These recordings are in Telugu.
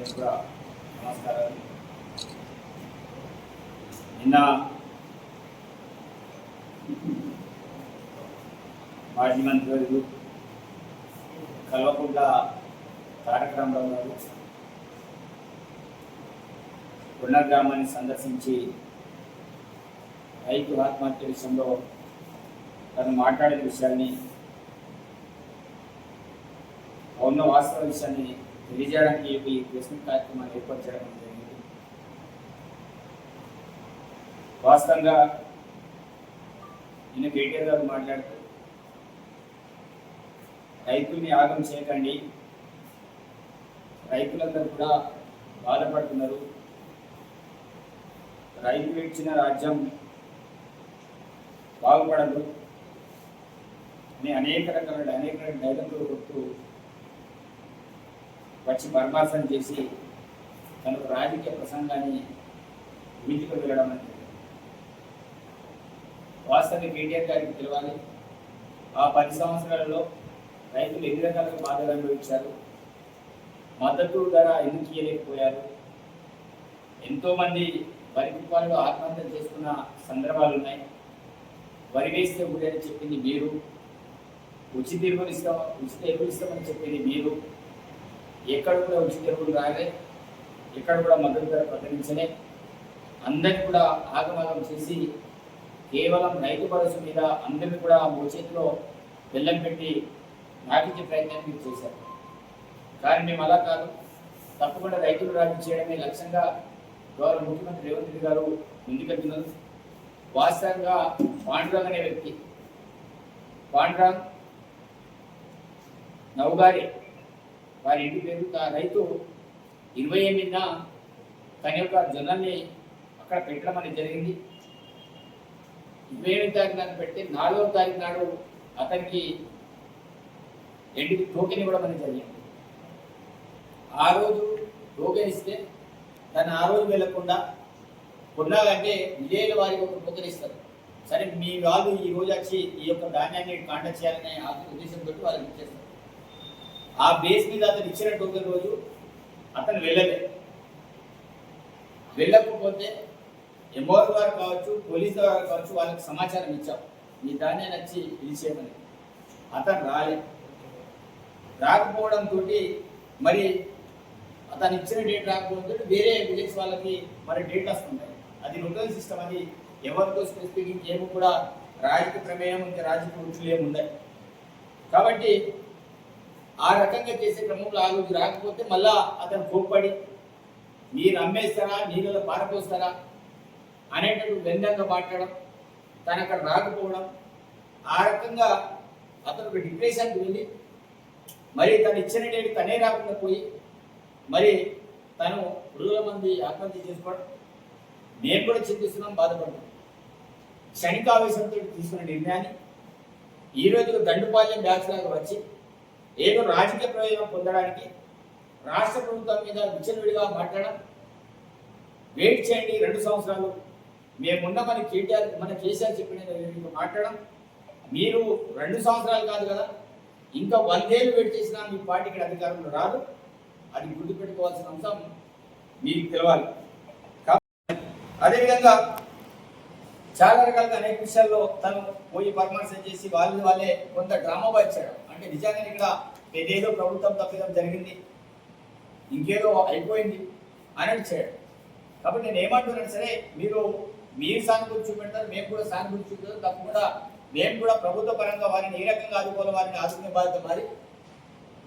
అందరికీ కూడా నమస్కారాలు. నిన్న మాజీ మంత్రివర్యులు కల్వకుంట్ల తారక రామారావు గారు కొండ గ్రామాన్ని సందర్శించి రైతు ఆత్మహత్య విషయంలో తను మాట్లాడిన విషయాన్ని, ఉన్న వాస్తవ విషయాన్ని తెలియజేయడానికి ఈ ప్రెస్ మీట్ కార్యక్రమాన్ని ఏర్పాటు చేయడం జరిగింది. వాస్తవంగా నిన్న కేటీఆర్ గారు మాట్లాడుతూ రైతుల్ని ఆగం చేయకండి, రైతులందరూ కూడా బాధపడుతున్నారు, రైతులు ఇచ్చిన రాజ్యం బాగుపడదు అని అనేక రకాల డైలాగులు కొడుతూ వచ్చి పరామర్శన చేసి తనకు రాజకీయ ప్రసంగాన్ని వీటికి వెళ్ళడం అనేది వాస్తవంగా కేటీఆర్ గారికి తెలియాలి. ఆ 10 సంవత్సరాలలో రైతులు ఎన్ని రకాలుగా బాధలు అనుభవించారు, మద్దతు ధర ఎందుకు ఇవ్వలేకపోయారు, ఎంతోమంది వరి కుప్పాలలో ఆత్మహత్య చేసుకున్న సందర్భాలు ఉన్నాయి. వరి వేస్తే ఊడని చెప్పింది మీరు, ఉచిత ఎరువులు ఇస్తామని చెప్పింది మీరు. ఎక్కడ కూడా ఉచిత ఎరువులు రాలే, ఎక్కడ కూడా మద్దతు ధర ప్రకటించలే. అందరినీ కూడా ఆగమాగం చేసి కేవలం రైతు భరోసా మీద అందరినీ కూడా మోచేతిలో బెల్లం పెట్టి నాటించే ప్రయత్నాన్ని మీరు చేశారు. కానీ మేము అలా కాదు, తప్పకుండా రైతులు రాజు చేయడమే లక్ష్యంగా గౌరవ ముఖ్యమంత్రి రేవంత్ రెడ్డి గారు ముందుకెళ్తున్నారు. వాస్తవంగా పాండురంగ్ అనే వ్యక్తి, పాండురంగ్ నవగారి వారి ఇంటి పేరు, ఆ రైతు 28న తన యొక్క జొన్నల్ని అక్కడ పెట్టడం అనేది జరిగింది. 28వ తారీఖు నాడు పెడితే 4వ తారీఖు నాడు అతనికి ఎండికి టోకెన్ ఇవ్వడం అనేది జరిగింది. ఆ రోజు టోకెన్ ఇస్తే తను ఆ రోజు వెళ్లకుండా కొన్నాలంటే విజయాల వారికి ఒక టోకెన్ ఇస్తారు. సరే మీ వాళ్ళు ఈ రోజు వచ్చి ఈ యొక్క ధాన్యాన్ని కాంటాక్ట్ చేయాలనే ఉద్దేశంతో వాళ్ళకి ఇచ్చేస్తారు. ఆ బేస్ మీద అతను ఇచ్చిన టోకెన్ రోజు అతను వెళ్ళకపోతే ఎంఓఆర్ ద్వారా కావచ్చు, పోలీస్ ద్వారా కావచ్చు, వాళ్ళకి సమాచారం ఇచ్చాం మీ ధాన్యాన్ని వచ్చి పిలిచేయమని. అతను రాకపోవడంతో మరి అతను ఇచ్చిన డేట్ రాకపోవడంతో వేరే విలేజ్ వాళ్ళకి మరి డేట్ వస్తుంటాయి. అది రొటల్ సిస్టమ్, అది ఎవరితో స్పెసిఫిక్ ఇంకేమో కూడా రాజకీయ ప్రమేయం, ఇంకా రాజకీయ వృత్తులు ఏముండయి. కాబట్టి ఆ రకంగా చేసే క్రమంలో ఆ రోజు రాకపోతే మళ్ళా అతను కోప్పడి మీరు అమ్మేస్తారా, నీళ్ళలో పారపోస్తారా అనేటటువంటి వ్యంగ్యంగా మాట్లాడడం, తను అక్కడ రాకపోవడం, ఆ రకంగా అతను ఒక డిప్రెషన్కి వెళ్ళి మరి తను ఇచ్చిన డేట్ తనే రాకుండా పోయి మరి తను 2,000 మంది ఆత్మహత్య చేసుకోవడం మేము కూడా చింతిస్తున్నాం, బాధపడుతున్నాం. క్షణికావేశంతో తీసుకున్న నిర్ణయాన్ని ఈరోజు దండుపాలెం బ్యాచ్ లాగా వచ్చి ఏదో రాజకీయ ప్రయోజనం పొందడానికి రాష్ట్ర ప్రభుత్వం మీద విచ్చలవిడిగా మాట్లాడడం. వెయిట్ చేయండి 2 సంవత్సరాలు, మేమున్నామని కేసీఆర్ చెప్పిన మాట్లాడడం. మీరు 2 సంవత్సరాలు కాదు కదా, ఇంకా 100 ఏళ్ళు వెయిట్ చేసినా మీ పార్టీకి అధికారంలో రాదు. అది గుర్తుపెట్టుకోవాల్సిన అంశం మీకు తెలవాలి. అదేవిధంగా చాలా రకాలుగా అనేక విషయాల్లో తను పోయి పరామర్శ చేసి వాళ్ళే కొంత డ్రామా వచ్చాడు. అంటే నిజంగానే ఇక్కడ ఏదేదో ప్రభుత్వం తప్పిదం జరిగింది, ఇంకేదో అయిపోయింది అని చేయడం. కాబట్టి నేను ఏమంటున్నాను, సరే మీరు సానుభూతి చూపెడతారు, మేము కూడా సానుభూతి చూపుతారు, తప్పకుండా మేము కూడా ప్రభుత్వ పరంగా వారిని ఏ రకంగా ఆదుకోవాలి, వారిని ఆదుకునే బాధ్యత మరి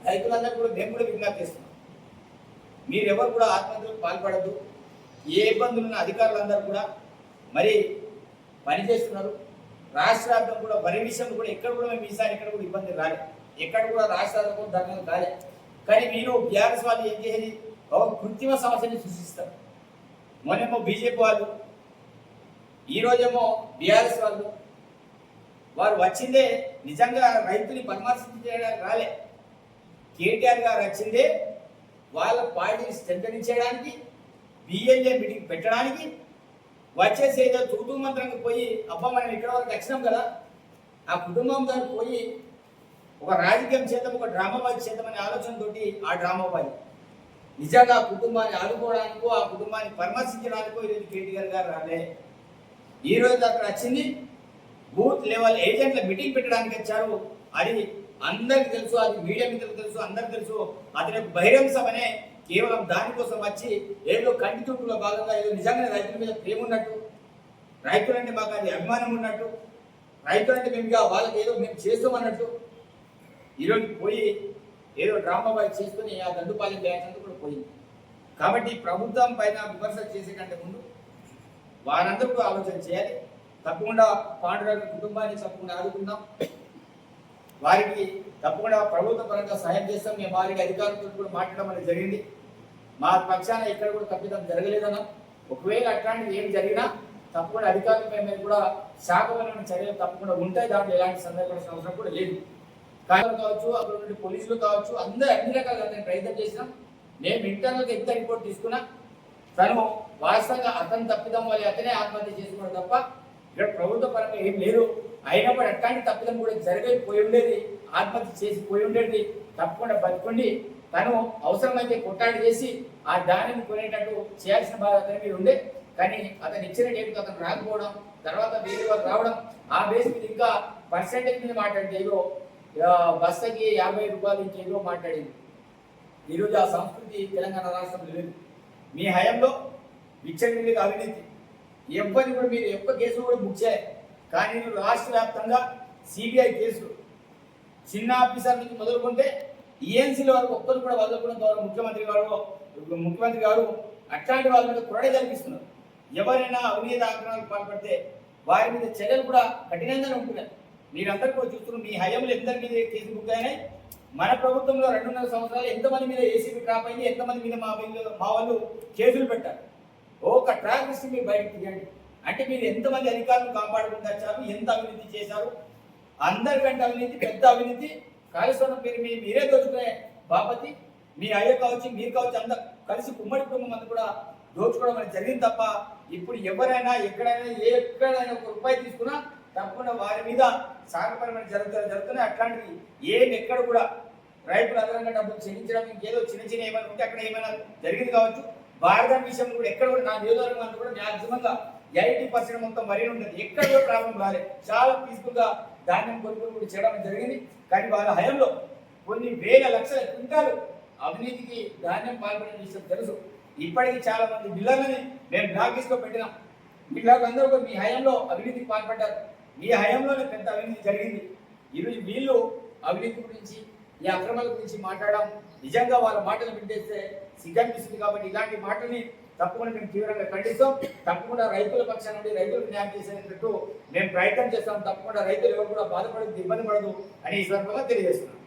రైతులందరూ కూడా మేము కూడా విజ్ఞప్తి చేస్తున్నాం. మీరెవరు కూడా ఆత్మహత్యలకు పాల్పడద్దు. ఏ ఇబ్బందులున్న అధికారులందరూ కూడా మరి పనిచేస్తున్నారు. రాష్ట్ర వ్యాప్తంగా కూడా వరి విషయం కూడా ఎక్కడ కూడా మేము ఈసారి ఎక్కడ కూడా ఇబ్బంది రాలేదు, ఎక్కడ కూడా రాష్ట్రాలకు ధర్మం కాలే. కానీ మీరు బీఆర్ఎస్ వాళ్ళు ఏం చేసేది ఒక కృత్రిమ సమస్యని సృష్టిస్తారు. మొన్నేమో బీజేపీ వాళ్ళు, ఈరోజేమో బీఆర్ఎస్ వాళ్ళు. వారు వచ్చిందే నిజంగా రైతుని పరామర్శించడానికి రాలే. కేటీఆర్ గారు వచ్చిందే వాళ్ళ పార్టీని స్ట్రెంథనింగ్ చేయడానికి, బిఎల్ఏ మీటింగ్ పెట్టడానికి వచ్చేసి ఏదో తూతూ మంత్రంగా పోయి అబ్బా మనం ఇక్కడ వరకు వచ్చినాం కదా, ఆ కుటుంబం దాన్ని పోయి ఒక రాజకీయం చేద్దాం, ఒక డ్రామాబాజీ చేద్దామనే ఆలోచనతోటి ఆ డ్రామాబాజీ నిజంగా ఆ కుటుంబాన్ని ఆదుకోవడానికో ఆ కుటుంబాన్ని పరామర్శించడానికో ఈరోజు కేటీఆర్ గారు రాలే. ఈ రోజు అక్కడ వచ్చింది బూత్ లెవెల్ ఏజెంట్ల మీటింగ్ పెట్టడానికి వచ్చారు. అది అందరికి తెలుసు, అది మీడియా మిత్రులకు తెలుసు, అందరికి తెలుసు. అతని బహిరంగ సభనే కేవలం దానికోసం వచ్చి ఏదో కంటి చూపులో భాగంగా ఏదో నిజంగా రైతుల మీద ప్రేమ ఉన్నట్టు, రైతులంటే మాకు అది అభిమానం ఉన్నట్టు, రైతులంటే మేము వాళ్ళకి ఏదో మేము చేస్తామన్నట్టు ఈరోజు పోయి ఏదో డ్రామా బాయ్ చేసుకుని ఆ దండుపాలెం బ్యాచ్ కూడా పోయింది. కాబట్టి ప్రభుత్వం పైన విమర్శ చేసే కంటే ముందు వారందరూ కూడా ఆలోచన చేయాలి. తప్పకుండా పాండురంగ కుటుంబాన్ని తప్పకుండా ఆదుకుందాం, వారికి తప్పకుండా ప్రభుత్వ పరంగా సహాయం చేస్తాం. మేము వారికి అధికారులతో కూడా మాట్లాడడం అనేది జరిగింది. మా పక్షాన ఎక్కడ కూడా తప్పిదం జరగలేదన్నా. ఒకవేళ అట్లాంటిది ఏం జరిగినా తప్పకుండా అధికారులపై మేము కూడా శాఖపరమైన చర్యలు తప్పకుండా ఉంటాయి. దాంట్లో ఎలాంటి సందేహపడాల్సిన అవసరం కూడా లేదు. కావచ్చు, అక్కడ నుండి పోలీసులు కావచ్చు, అందరూ అన్ని రకాలుగా అతను ప్రయత్నం చేసినాం. మేము ఇంటర్నల్గా ఎంత రిపోర్ట్ తీసుకున్నా తను వాస్తవంగా అతను తప్పిదం వల్ల అతనే ఆత్మహత్య చేసుకోవడం తప్ప ఇక్కడ ప్రభుత్వ పరంగా ఏం లేదు. అయినప్పుడు అట్లాంటి తప్పిదం కూడా జరిగిపోయి ఉండేది, ఆత్మహత్య చేసి పోయి ఉండేది. తప్పకుండా బతుకుండి తను అవసరమైతే కొట్టాడు చేసి ఆ దానిని కొనేటట్టు చేయాల్సిన బాధ అతని మీద ఉండే. కానీ అతను ఇచ్చిన డేట్కి అతను రాకపోవడం, తర్వాత వేరే వాళ్ళు రావడం, ఆ బేస్ మీద ఇంకా పర్సెంటేజ్ మీద మాట్లాడితే ఏదో బస్తకి 50 రూపాయలు ఇంకేదో మాట్లాడింది. ఈరోజు ఆ సంస్కృతి తెలంగాణ రాష్ట్రంలో లేదు. మీ హయాంలో విచ్చలవిడిగా అవినీతి ఎవరిని కూడా మీరు ఎక్కువ కేసులు కూడా బుక్ చేయాలి. కానీ మీరు రాష్ట్ర వ్యాప్తంగా సిబిఐ కేసులు చిన్న ఆఫీసర్ నుంచి మొదలుకుంటే ఈఎన్సీల వరకు ఒక్కరు కూడా వదలకుండా ద్వారా ముఖ్యమంత్రి గారు అట్లాంటి వాళ్ళ మీద కురడే జరిపిస్తున్నారు. ఎవరైనా అవినీతి ఆక్రమణకు పాల్పడితే వారి మీద చర్యలు కూడా కఠినంగానే ఉంటున్నాయి. మీరందరూ కూడా చూస్తున్నారు. మీ హయాంలో ఎందరి మీద కేసులు బుక్ అయినాయి. మన ప్రభుత్వంలో 2.5 సంవత్సరాలు ఎంతమంది మీద ఏసీబీ ట్రాప్ అయింది, ఎంతమంది మీద మా వాళ్ళు కేసులు పెట్టారు. ఒక ట్రాక్ లిస్ట్ మీరు బయటకు తీయండి. అంటే మీరు ఎంతమంది అధికారులను కాపాడుకుంటూ వచ్చారు, ఎంత అవినీతి చేశారు. అందరికంటే అవినీతి, పెద్ద అవినీతి కాళేశ్వరం పేరు మీరే దోచుకునే బాపతి. మీ అయ్య కావచ్చు, మీరు కావచ్చు, అందరు కలిసి ఉమ్మడి కుటుంబం అంతా కూడా దోచుకోవడం అనేది జరిగింది తప్ప ఇప్పుడు ఎవరైనా ఎక్కడైనా 1 రూపాయి తీసుకున్నా తప్పకుండా వారి మీద సాగపరమైన జరుగుతున్నాయి. అట్లాంటివి ఏం ఎక్కడ కూడా రైతులు అదనంగా డబ్బులు చెల్లించడం, ఇంకేదో చిన్న ఏమైనా ఉంటే అక్కడ ఏమైనా జరిగింది కావచ్చు. భారత విషయం కూడా ఎక్కడ కూడా నా నియోజకవర్గం అంతా కూడా మ్యాక్సిమంగా 80% మొత్తం వరి ఉంటుంది. ఎక్కడ కూడా ప్రాబ్లం రాలేదు. చాలా పీస్ఫుల్గా ధాన్యం కొనుగోలు కూడా చేయడం జరిగింది. కానీ వాళ్ళ హయాంలో కొన్ని వేల లక్షల క్వింటాలు అవినీతికి ధాన్యం పాల్పడిన విషయం తెలుసు. ఇప్పటికీ చాలా మంది బిల్లులని మేము బ్లాక్ లిస్ట్లో పెట్టినాం. అందరూ కూడా మీ హయాంలో అవినీతికి పాల్పడ్డారు. మీ హయాంలోనే పెద్ద అవినీతి జరిగింది. ఈరోజు వీళ్ళు అవినీతి గురించి, ఈ అక్రమాల గురించి మాట్లాడడం నిజంగా వాళ్ళ మాటలు వింటేస్తే సిగ్గనిపిస్తుంది. కాబట్టి ఇలాంటి మాటల్ని తప్పకుండా మేము తీవ్రంగా ఖండిస్తాం. తప్పకుండా రైతుల పక్షాన నుండి రైతులకు న్యాయం చేసేటట్టు మేము ప్రయత్నం చేస్తాం. తప్పకుండా రైతులు ఎవరు కూడా బాధపడదు, ఇబ్బంది పడదు అని ఈ సందర్భంగా తెలియజేస్తున్నాం.